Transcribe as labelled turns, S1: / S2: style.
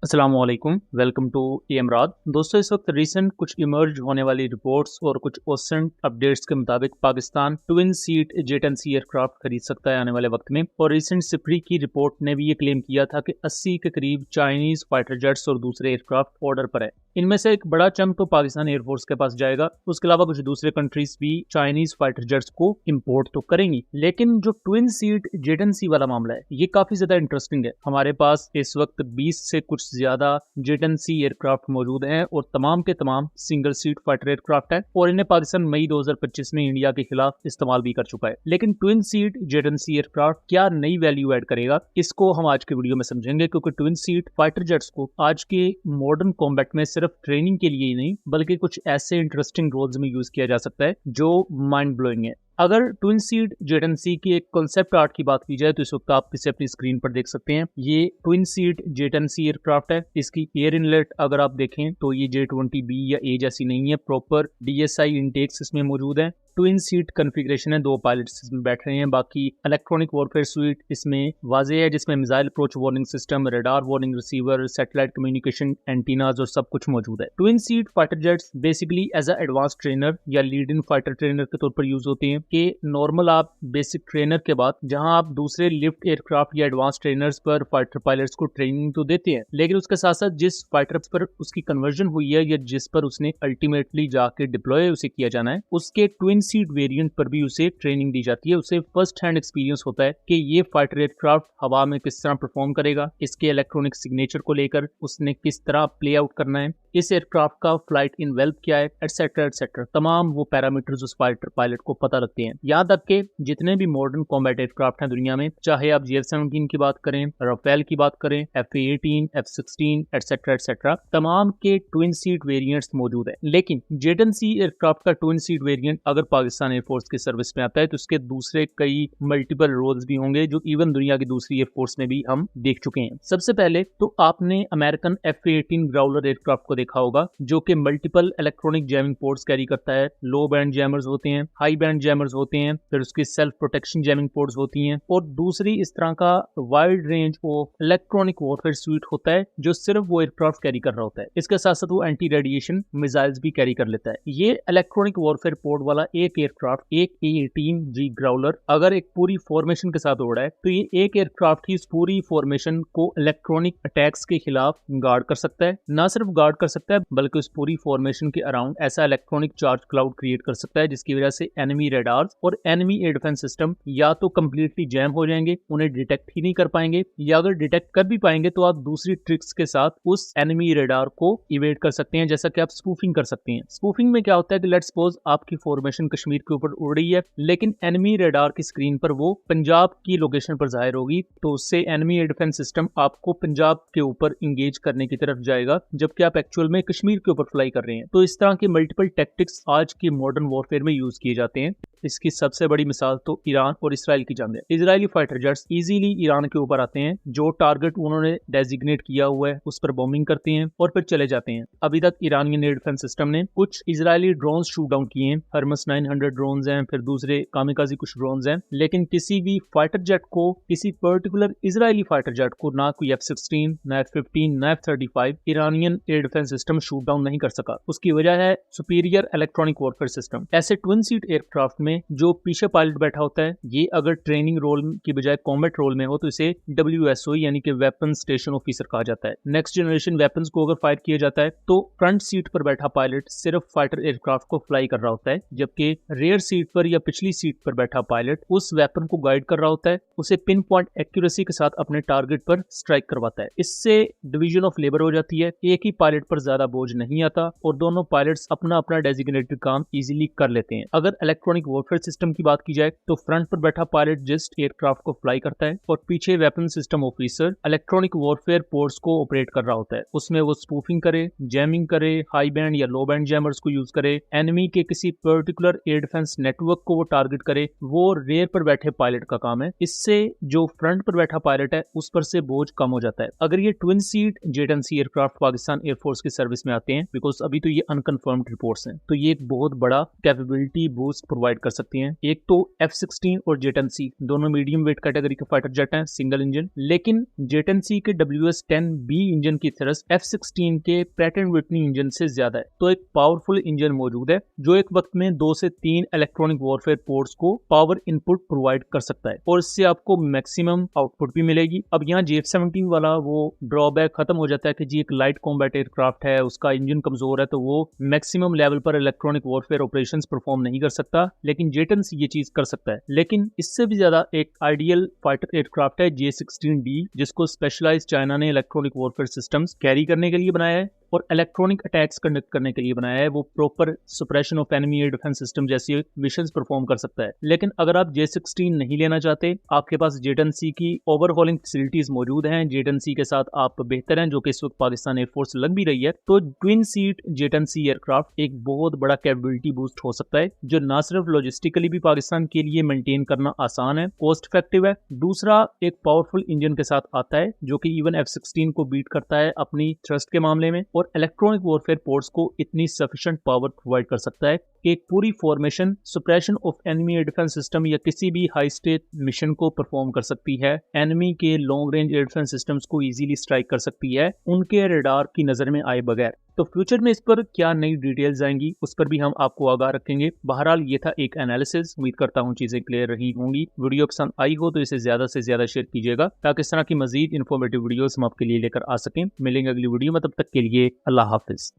S1: अस्सलाम वालेकुम, welcome to एमराद। दोस्तों, इस वक्त रिसेंट कुछ इमर्ज होने वाली रिपोर्ट्स और कुछ ओसेंट अपडेट्स के मुताबिक Pakistan twin seat jet and C aircraft खरीद सकता है आने वाले वक्त में। और रिसेंट सिप्री की रिपोर्ट ने भी ये क्लेम किया था कि 80 के करीब चाइनीज फाइटर जेट्स और दूसरे एयरक्राफ्ट ऑर्डर पर है। इनमें से एक बड़ा चंक तो पाकिस्तान एयरफोर्स के पास जाएगा, उसके अलावा कुछ दूसरे कंट्रीज भी चाइनीज फाइटर जेट्स को इंपोर्ट तो करेंगी। लेकिन जो ट्विन सीट जेट एंड सी वाला मामला है, ये काफी ज्यादा इंटरेस्टिंग है। हमारे पास इस वक्त 20 से कुछ ज्यादा जेट एंड सी एयरक्राफ्ट मौजूद हैं और तमाम के तमाम सिंगल सीट फाइटर एयरक्राफ्ट है और इन्हें पाकिस्तान मई 2025 में इंडिया के खिलाफ इस्तेमाल भी कर चुका है। लेकिन twin seat jet and C aircraft क्या नई वैल्यू ऐड करेगा, इसको हम आज के वीडियो में समझेंगे, क्योंकि ट्विन सीट फाइटर जेट्स को आज के मॉडर्न कॉम्बैट में सिर्फ ट्रेनिंग के लिए ही नहीं बल्कि कुछ ऐसे इंटरेस्टिंग रोल्स में यूज किया जा सकता है जो माइंड ब्लोइंग है। अगर ट्विन सीट जेट एंड सी की एक कॉन्सेप्ट आर्ट की बात की जाए तो इस वक्त आप इसे अपनी स्क्रीन पर देख सकते हैं। ये twin seat jet and C aircraft है। इसकी एयर इनलेट अगर आप देखें तो ये J-20B या ए जैसी नहीं है, प्रॉपर DSI इनटेक्स इसमें मौजूद है। ट्विन सीट कॉन्फ़िगरेशन है, 2 पायलट्स इसमें बैठ रहे हैं। बाकी इलेक्ट्रॉनिक वॉरफेयर स्वीट इसमें वाजे है, जिसमें missile approach warning system, radar warning receiver, satellite communication antennas और सब कुछ मौजूद है। Twin seat fighter jets basically as a advance trainer या लीड इन फाइटर ट्रेनर के तौर पर यूज होते हैं। कि नॉर्मल आप बेसिक ट्रेनर के बाद जहां आप दूसरे लिफ्ट एयरक्राफ्ट या एडवांस ट्रेनर्स पर फाइटर पायलट्स को ट्रेनिंग तो देते हैं, लेकिन उसके साथ साथ जिस फाइटर पर उसकी कन्वर्जन हुई है या जिस पर उसने अल्टीमेटली जाके डिप्लॉय उसे किया जाना है, उसके ट्विन सीट वेरिएंट पर भी उसे ट्रेनिंग दी जाती है। उसे फर्स्ट हैंड एक्सपीरियंस होता है कि ये फाइटर एयरक्राफ्ट हवा में किस तरह परफॉर्म करेगा, इसके इलेक्ट्रॉनिक सिग्नेचर को लेकर उसने किस तरह प्ले आउट करना है, इस एयरक्राफ्ट का फ्लाइट इनवेल्व क्या है, एटसेट्रा एटसेट्रा। तमाम वो पैरामीटर्स उस फाइटर पायलट को पता लगते हैं। यहाँ तक के जितने भी मॉडर्न कॉम्बैट एयरक्राफ्ट हैं दुनिया में, चाहे आप JF-17 की बात करें, राफेल की बात करें, F-18, F-16 एटसेट्रा एटसेट्रा, तमाम के ट्विन सीट वेरिएंट्स मौजूद है। लेकिन जेट एंड सी एयरक्राफ्ट का ट्विन सीट वेरिएंट अगर पाकिस्तान एयरफोर्स की सर्विस में आता है तो उसके दूसरे कई मल्टीपल रोल्स भी होंगे जो इवन दुनिया की दूसरी एयरफोर्स में भी हम देख चुके हैं। सबसे पहले तो आपने अमेरिकन F-18 ग्राउलर एयरक्राफ्ट को देखा होगा, जो कि multiple electronic jamming ports carry करता है। लो बैंड जैमर्स होते हैं, हाई बैंड जैमर्स होते हैं, फिर उसकी सेल्फ प्रोटेक्शन जैमिंग पोर्ट्स होती हैं और दूसरी इस तरह का wide range of electronic warfare sweet होता है जो सिर्फ वो एयरक्राफ्ट कैरी कर रहा होता है। इसके साथ साथ वो एंटी रेडिएशन मिसाइल्स भी कैरी कर लेता है। ये इलेक्ट्रॉनिक वॉरफेयर पोर्ट वाला एक एयरक्राफ्ट, एक A-18G ग्राउलर, अगर एक पूरी फॉर्मेशन के साथ उड़ रहा है तो ये एक एयरक्राफ्ट ही इस पूरी फॉर्मेशन को इलेक्ट्रॉनिक अटैक्स के खिलाफ गार्ड कर सकता है। ना सिर्फ गार्ड कर सकता है बल्कि उस पूरी फॉर्मेशन के अराउंड ऐसा इलेक्ट्रॉनिक चार्ज क्लाउड क्रिएट कर सकता है जिसकी वजह से एनिमी रडार्स और एनिमी एयर डिफेंस सिस्टम या तो कंप्लीटली जैम हो जाएंगे, उन्हें डिटेक्ट ही नहीं कर पाएंगे, या अगर डिटेक्ट कर भी पाएंगे तो आप दूसरी ट्रिक्स के साथ उस एनिमी रडार को इवेट कर सकते हैं, जैसा कि आप स्पूफिंग कर सकते हैं। स्पूफिंग में क्या होता है कि लेट्स सपोज आपकी फॉर्मेशन कश्मीर के ऊपर उड़ रही है, लेकिन एनिमी रडार की स्क्रीन पर वो पंजाब की लोकेशन पर जाहिर होगी, तो उससे एनिमी एयर डिफेंस सिस्टम आपको पंजाब के ऊपर इंगेज करने की तरफ जाएगा जबकि आप एक्चुअल में कश्मीर के ऊपर फ्लाई कर रहे हैं। तो इस तरह के मल्टीपल टैक्टिक्स आज की मॉडर्न वॉरफेयर में यूज किए जाते हैं। इसकी सबसे बड़ी मिसाल तो ईरान और इसराइल की जंग है। Israeli fighter jets easily Iran के ऊपर आते हैं, जो टारगेट उन्होंने डेजिग्नेट किया हुआ है उस पर बॉम्बिंग करते हैं और फिर चले जाते हैं। अभी तक ईरानियन एयर डिफेंस सिस्टम ने कुछ इजरायली ड्रोन्स शूट डाउन किए हैं, हर्मस 900 ड्रोन्स हैं, फिर दूसरे कामिकाजी कुछ ड्रोन्स हैं, लेकिन किसी भी फाइटर जेट को, किसी पर्टिकुलर इजरायली फाइटर जेट को ना कोई F-16, ना F-15, ना F-35 Iranian air defence system shoot down नहीं कर सका। उसकी वजह है सुपीरियर इलेक्ट्रॉनिक वॉरफेयर सिस्टम। ऐसे ट्विन सीट एयरक्राफ्ट में जो पीछे पायलट बैठा होता है, ये अगर ट्रेनिंग रोल की बजाय कॉम्बैट रोल में हो तो इसे WSO यानी कि वेपन स्टेशन ऑफिसर कहा जाता है। नेक्स्ट जनरेशन वेपन्स को अगर फायर किया जाता है तो फ्रंट सीट पर बैठा पायलट सिर्फ फाइटर एयरक्राफ्ट को फ्लाई कर रहा होता है, जबकि रेयर सीट पर या पिछली सीट पर बैठा पायलट उस वेपन को गाइड कर रहा होता है, उसे पिन पॉइंट एक्यूरेसी के साथ अपने टारगेट पर स्ट्राइक करवाता है। इससे डिवीजन ऑफ लेबर हो जाती है, एक ही पायलट पर ज्यादा बोझ नहीं आता और दोनों पायलट्स अपना अपना डेजिग्नेटेड काम इजीली कर लेते हैं। अगर इलेक्ट्रॉनिक वॉरफेयर सिस्टम की बात की जाए तो फ्रंट पर बैठा पायलट जस्ट एयरक्राफ्ट को फ्लाई करता है और पीछे weapon system officer electronic warfare ports को ऑपरेट कर रहा होता है। उसमें वो स्पूफिंग करे, जैमिंग करे, हाई बैंड या लो बैंड जैमर्स को यूज करे, एनिमी के किसी पर्टिकुलर एयर डिफेंस नेटवर्क को वो टारगेट करे, वो रेयर पर बैठे पायलट का काम है। इससे जो फ्रंट पर बैठा पायलट है उस पर से बोझ कम हो जाता है। अगर ये twin seat jet and C aircraft Pakistan air force की सर्विस में आते हैं, बिकॉज अभी तो ये अनकन्फर्म्ड रिपोर्ट्स हैं, तो ये एक बहुत बड़ा कैपेबिलिटी बूस्ट प्रोवाइड कर सकती हैं। एक तो F-16 और J-10C दोनों मीडियम वेट कैटेगरी के फाइटर जेट हैं, सिंगल इंजन, लेकिन J-10C के WS-10B इंजन की थ्रस्ट F-16 के प्रैट एंड विटनी इंजन से ज्यादा है। तो एक पावरफुल इंजन मौजूद है जो एक वक्त में 2 से 3 इलेक्ट्रॉनिक वॉरफेयर पोर्ट्स को पावर इनपुट प्रोवाइड कर सकता है और इससे आपको मैक्सिमम आउटपुट भी मिलेगी। अब यहाँ J-17 वाला वो ड्रॉबैक खत्म हो जाता है कि जी एक लाइट कॉम्बैट एयरक्राफ्ट है, उसका इंजन कमजोर है, तो वो मैक्सिमम लेवल पर इलेक्ट्रॉनिक वॉरफेयर ऑपरेशंस परफॉर्म नहीं कर सकता, लेकिन J-10C ये चीज कर सकता है। लेकिन इससे भी ज्यादा एक आइडियल फाइटर एयरक्राफ्ट है J-16D, जिसको स्पेशलाइज्ड चाइना ने इलेक्ट्रॉनिक वॉरफेयर सिस्टम्स कैरी करने के लिए बनाया है और इलेक्ट्रॉनिक अटैक्स कंडक्ट करने के लिए बनाया है। वो proper suppression of enemy air defence system जैसी मिशंस परफॉर्म कर सकता है। लेकिन अगर आप J-16 नहीं लेना चाहते, आपके पास J-10C की ओवरहॉलिंग फैसिलिटीज मौजूद हैं, J-10C के साथ आप बेहतर हैं, जो कि इस वक्त पाकिस्तान एयरफोर्स लग भी रही है, तो ट्विन सीट J-10C एयरक्राफ्ट एक बहुत बड़ा कैपेबिलिटी बूस्ट हो सकता है, जो ना सिर्फ लॉजिस्टिकली भी पाकिस्तान के लिए मेंटेन करना आसान है, कॉस्ट इफेक्टिव है, दूसरा एक पावरफुल इंजन के साथ आता है जो कि इवन F-16 को बीट करता है अपनी थ्रस्ट के मामले में, और इलेक्ट्रॉनिक वॉरफेयर पोर्ट्स को इतनी सफिशिएंट पावर प्रोवाइड कर सकता है कि एक पूरी formation suppression of enemy air defence system या किसी भी हाई स्टेट मिशन को परफॉर्म कर सकती है, एनिमी के long range air defence systems को इजीली स्ट्राइक कर सकती है उनके रडार की नजर में आए बगैर। तो फ्यूचर में इस पर क्या नई डिटेल्स आएंगी उस पर भी हम आपको आगाह रखेंगे। बहरहाल ये था एक एनालिसिस, उम्मीद करता हूँ चीजें क्लियर रही होंगी। वीडियो पसंद आई हो तो इसे ज्यादा से ज्यादा शेयर कीजिएगा ताकि इस तरह की मजीद इन्फॉर्मेटिव वीडियोस हम आपके लिए लेकर आ सकें। मिलेंगे अगली वीडियो में, तब तक के लिए अल्लाह हाफिज।